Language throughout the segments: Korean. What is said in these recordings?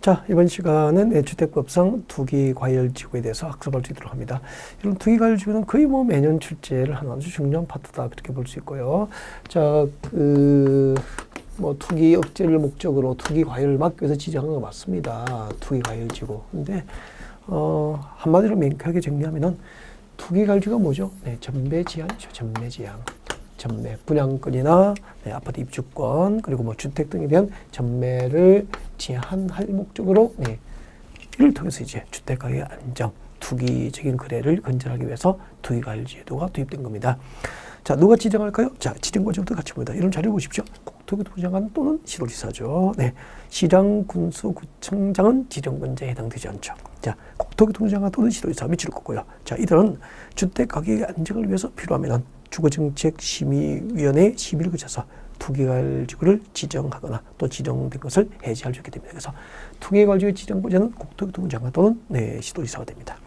자, 이번 시간은 주택법상 투기과열지구에 대해서 학습할 수 있도록 합니다. 이런 투기과열지구는 거의 뭐 매년 출제를 하는 아주 중요한 파트다, 그렇게 볼 수 있고요. 자, 투기 억제를 목적으로 투기과열을 막기 위해서 지정한 거 맞습니다. 투기과열지구. 근데, 한마디로 명쾌하게 정리하면은 투기과열지구가 뭐죠? 네, 전매제한이죠. 전매제한. 전매, 분양권이나 아파트 입주권, 그리고 뭐 주택 등에 대한 전매를 제한할 목적으로 이를 통해서 이제 주택 가격 안정, 투기적인 거래를 건전하기 위해서 투기과열제도가 도입된 겁니다. 자, 누가 지정할까요? 자, 지정 과정부터 같이 봅니다. 이런 자료 보십시오. 국토교통부 장관 또는 시도지사죠. 네, 시장, 군수, 구청장은 지정권자에 해당되지 않죠. 자, 국토교통부 장관 또는 시도지사 미칠 거고요. 자, 이들은 주택 가격의 안정을 위해서 필요하면은 주거정책심의위원회 심의를 거쳐서 투기과열지구를 지정하거나 또 지정된 것을 해제할 수 있게 됩니다. 그래서 투기과열지구 지정권자는 국토교통부 장관 또는 시도지사가 됩니다.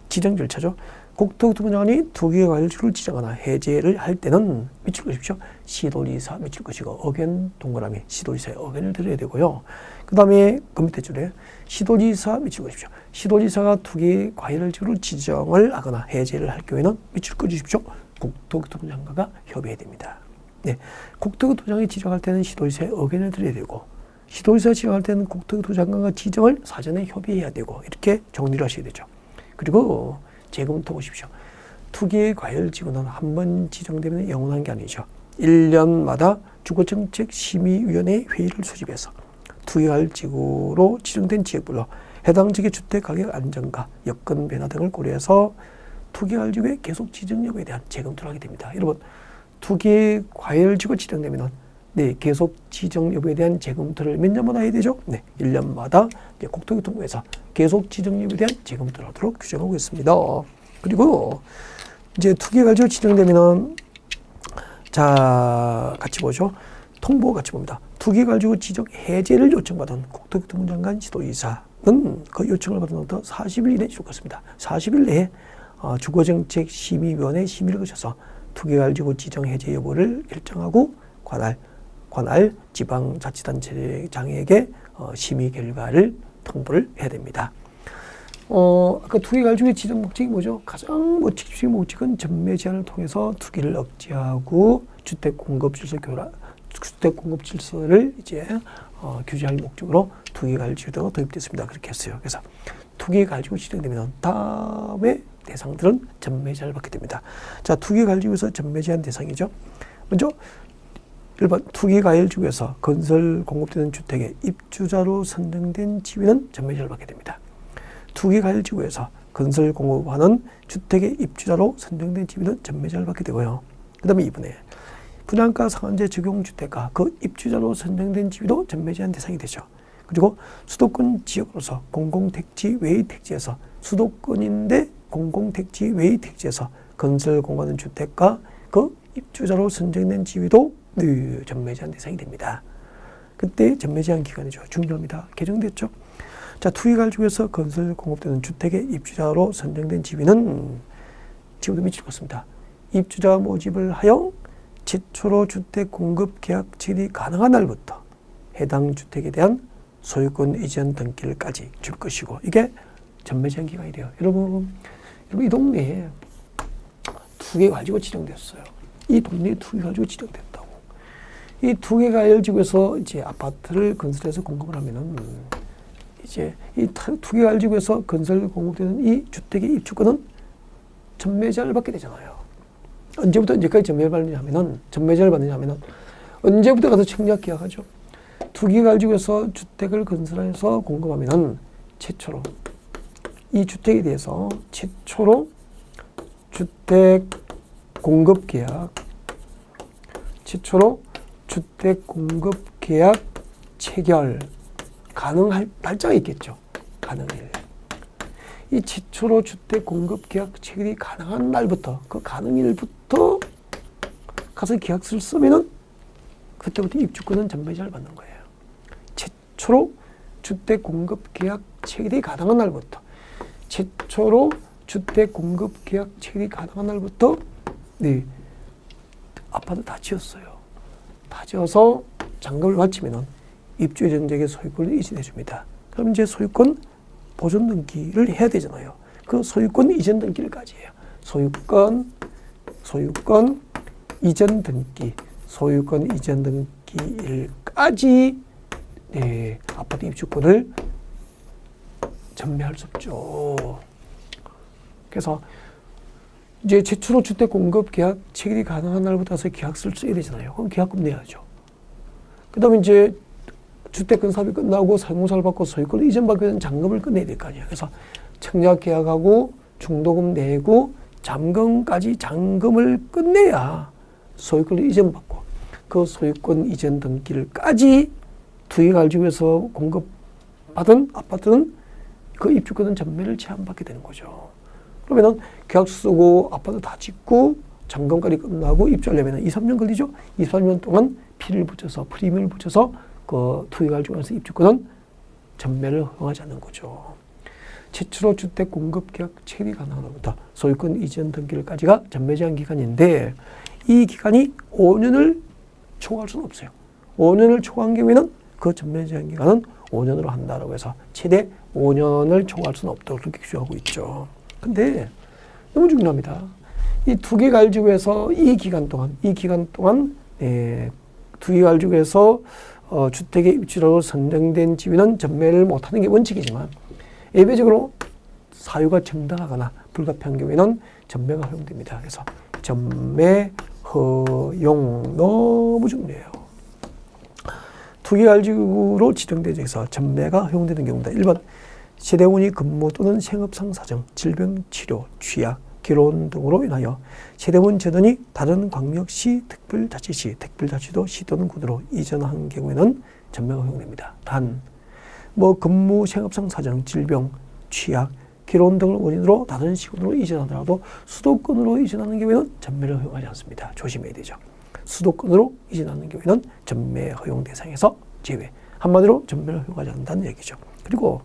지정 절차죠. 국토교통부 장관이 투기과열지구를 지정하거나 해제를 할 때는 미칠 것이죠. 시도지사 미칠 것이고 의견 동그라미 시도지사의 의견을 드려야 되고요. 그 다음에 그 밑에 줄에 시도지사 미칠 것이죠. 시도지사가 투기과열지구를 지정을 하거나 해제를 할 경우에는 미칠 것이죠. 국토교통부 장관과 협의해야 됩니다. 네, 국토교통부 장관이 지정할 때는 시도지사의 의견을 드려야 되고 시도지사가 지정할 때는 국토교통부 장관과 지정을 사전에 협의해야 되고 이렇게 정리를 하셔야 되죠. 그리고 재검토 보십시오. 투기과열지구는 한 번 지정되면 영원한 게 아니죠. 1년마다 주거정책심의위원회 회의를 소집해서 투기과열지구로 지정된 지역별로 해당 지역의 주택가격 안정과 여건 변화 등을 고려해서 투기과열지구의 계속 지정 여부에 대한 재검토를 하게 됩니다. 여러분, 투기과열지구 지정되면 계속 지정 여부에 대한 재검토를 몇 년마다 해야 되죠? 1년마다 국토교통부에서 계속 지정 여부에 대한 재검토를 하도록 규정하고 있습니다. 그리고 이제 투기과열지구 지정되면은 자, 같이 보죠. 통보 같이 봅니다. 투기과열지구 지정 해제를 요청받은 국토교통부 장관 시도지사는 그 요청을 받은 후부터 40일 이내에 주겠습니다. 40일 내에 주거정책심의위원회 심의를 거쳐서 투기과열지구 지정 해제 여부를 결정하고 관할 지방자치단체장에게 심의 결과를 통보를 해야 됩니다. 아까 투기과열지구의 지정 목적이 뭐죠? 가장 직접적인 목적은 전매 제한을 통해서 투기를 억제하고 주택 공급 질서를 이제 규제할 목적으로 투기과열지구가 도입됐습니다. 그렇게 했어요. 그래서 투기과열지구 지정되면 다음에 대상들은 전매 제한을 받게 됩니다. 자, 투기과열지구에서 전매 제한 대상이죠. 먼저 1번 투기과열지구에서 건설 공급되는 주택의 입주자로 선정된 지위는 전매 제한을 받게 됩니다. 투기과열지구에서 건설 공급하는 주택의 입주자로 선정된 지위는 전매 제한을 받게 되고요. 그 다음에 2번에 분양가 상한제 적용 주택과 그 입주자로 선정된 지위도 전매 제한 대상이 되죠. 그리고 수도권 지역으로서 공공택지 외의 택지에서 수도권인데 공공택지 외의 택지에서 건설 공급하는 주택과 그 입주자로 선정된 지위도 전매 제한 대상이 됩니다. 그때 전매 제한 기간이죠. 중요합니다. 개정됐죠. 자, 투기과열지구에서 건설 공급되는 주택의 입주자로 선정된 지위는 지금도 미칠 것입니다. 입주자 모집을 하여 최초로 주택 공급 계약 체결이 가능한 날부터 해당 주택에 대한 소유권 이전 등기일까지 줄 것이고 이게 전매 제한 기간이 돼요. 여러분 이 동네에 투기과열지구가 지정됐어요. 이 동네에 투기과열지구가 지정됐다고. 이 투기과열지구에서 이제 아파트를 건설해서 공급을 하면은 이제 이 투기과열지구에서 건설 공급되는 이 주택의 입주권은 전매 제한을 받게 되잖아요. 언제부터 언제까지 전매 제한을 받느냐면은 언제부터 가서 청약 계약하죠. 투기과열지구에서 주택을 건설해서 공급하면은 최초로 이 주택에 대해서 최초로 주택 공급 계약 체결 가능할 날짜가 있겠죠. 가능일. 이 최초로 주택 공급 계약 체결이 가능한 날부터 그 가능일부터 가서 계약서를 쓰면은 그때부터 입주권은 전매 제한을 받는 거예요. 최초로 주택 공급 계약 체결이 가능한 날부터 최초로 주택 공급 계약 체결이 가능한 날부터 아파트 다 지었어요. 다 지어서 잔금을 바치면은 입주 예정지역의 소유권을 이전해 줍니다. 그럼 이제 소유권 보존 등기를 해야 되잖아요. 그 소유권 이전 등기를까지 해요. 소유권 이전 등기, 소유권 이전 등기일까지 네, 아파트 입주권을 전매할 수 없죠. 그래서 이제 최초로 주택 공급 계약 체결이 가능한 날부터 해서 계약서를 써야 되잖아요. 그럼 계약금 내야죠. 그 다음에 이제 주택권 사업이 끝나고 사용사를 받고 소유권을 이전받기 위해서는 잔금을 끝내야 될 거 아니에요. 그래서 청약 계약하고 중도금 내고 잔금까지 잔금을 끝내야 소유권을 이전받고 그 소유권 이전 등기를까지 투기가지고서 공급받은 아파트는 그 입주권은 전매를 제한받게 되는 거죠. 그러면은 계약서 쓰고 아파트 다 짓고 잔금까지 끝나고 입주하려면 2, 3년 걸리죠. 2, 3년 동안 피를 붙여서 프리미엄을 붙여서 그 투기가지고서 입주권은 전매를 허용하지 않는 거죠. 최초로 주택 공급 계약 체결이 가능한 날부터 소유권 이전 등기일까지가 전매 제한 기간인데 이 기간이 5년을 초과할 수는 없어요. 5년을 초과한 경우에는 그 전매 제한 기간은 5년으로 한다라고 해서 최대 5년을 초과할 수는 없다고 그렇게 규정하고 있죠. 근데 너무 중요합니다. 이 투기가지고에서 이 기간 동안 투기가지고에서 주택의 입주자로 선정된 지위는 전매를 못하는 게 원칙이지만 예외적으로 사유가 정당하거나 불가피한 경우에는 전매가 허용됩니다. 그래서 전매 허용 너무 중요해요. 투기가지구로 지정된 지역에서 전매가 허용되는 경우입니다. 1번 세대원이 근무 또는 생업상 사정, 질병 치료, 취약, 결혼 등으로 인하여 세대원 전원이 다른 광역시, 특별자치시, 특별자치도, 시 또는 군으로 이전한 경우에는 전매가 허용됩니다. 단 근무, 생업상 사정, 질병, 취약, 결혼 등을 원인으로 다른 시군으로 이전하더라도 수도권으로 이전하는 경우에는 전매를 허용하지 않습니다. 조심해야 되죠. 수도권으로 이전하는 경우에는 전매 허용 대상에서 제외. 한마디로 전매를 허용하지 않는다는 얘기죠. 그리고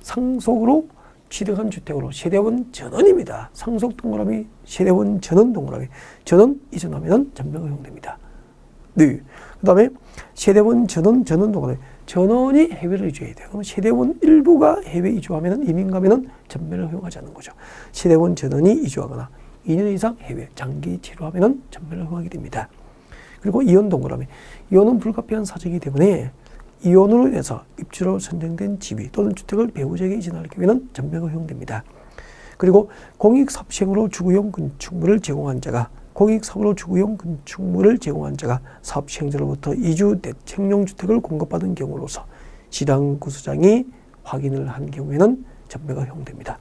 상속으로 취득한 주택으로 세대원 전원입니다. 상속 동그라미, 세대원 전원 동그라미. 전원 이전하면 전매가 허용됩니다. 네. 그 다음에 세대원 전원 동그라미. 전원이 해외를 이주해야 돼요. 그럼 세대원 일부가 해외 이주하면 이민 가면은 전매를 허용하지 않는 거죠. 세대원 전원이 이주하거나 2년 이상 해외 장기 체류하면은 전매를 허용하게 됩니다. 그리고 이혼 동그라미. 이혼은 불가피한 사정이기 때문에 이혼으로 인해서 입주로 선정된 지위 또는 주택을 배우자에게 이전할 경우에는 전매가 허용됩니다. 그리고 공익사업시행으로 주거용 건축물을 제공한 자가 사업시행자로부터 이주 대책용 주택을 공급받은 경우로서 시당 구수장이 확인을 한 경우에는 전매가 허용됩니다.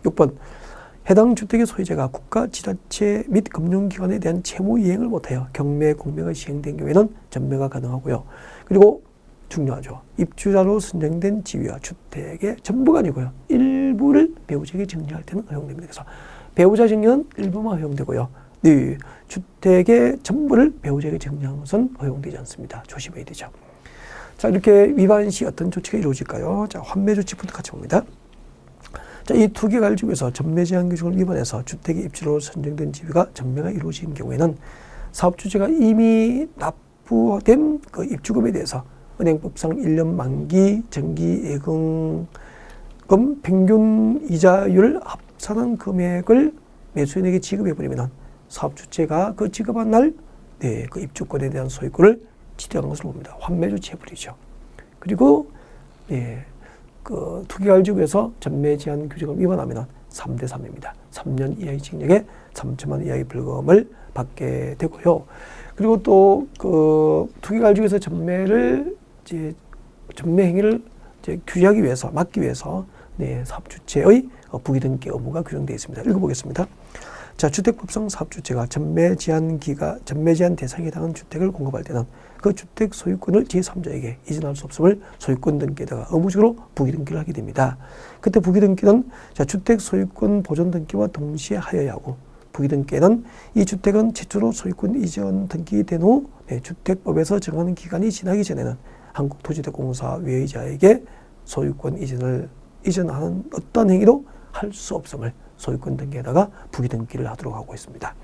6번 해당 주택의 소유자가 국가, 지자체 및 금융기관에 대한 채무 이행을 못하여 경매, 공매가 시행된 경우에는 전매가 가능하고요. 그리고 중요하죠. 입주자로 선정된 지위와 주택의 전부가 아니고요. 일부를 배우자에게 정리할 때는 허용됩니다. 그래서 배우자 정리는 일부만 허용되고요. 네, 주택의 전부를 배우자에게 정리하는 것은 허용되지 않습니다. 조심해야 되죠. 자, 이렇게 위반 시 어떤 조치가 이루어질까요? 자, 환매 조치부터 같이 봅니다. 자, 이 투기가지구에서 전매 제한 규정을 위반해서 주택의 입주로 선정된 지위가 전매가 이루어진 경우에는 사업주체가 이미 납부된 그 입주금에 대해서 은행법상 1년 만기 정기 예금금 평균 이자율 합산한 금액을 매수인에게 지급해버리면 사업주체가 그 지급한 날 그 입주권에 대한 소유권을 취득한 것을 봅니다. 환매 조치해버리죠. 그리고 그 투기가지구에서 전매 제한 규정을 위반하면 3대 3입니다. 3년 이하의 징역에 3천만 원 이하의 벌금을 받게 되고요. 그리고 또 그 투기가지구에서 전매 행위를 규제하기 위해서, 막기 위해서 사업주체의 부기등기 의무가 규정되어 있습니다. 읽어보겠습니다. 자, 주택법상 사업주체가 전매 제한 대상에 해당하는 주택을 공급할 때는 그 주택 소유권을 제3자에게 이전할 수 없음을 소유권 등기에다가 의무적으로 부기등기를 하게 됩니다. 그때 부기등기는 주택 소유권 보존 등기와 동시에 하여야 하고, 부기등기에는 이 주택은 최초로 소유권 이전 등기된 후 주택법에서 정하는 기간이 지나기 전에는 한국토지대공사 외의자에게 소유권 이전하는 어떤 행위도 할 수 없음을 소유권 등기에다가 부기등기를 하도록 하고 있습니다.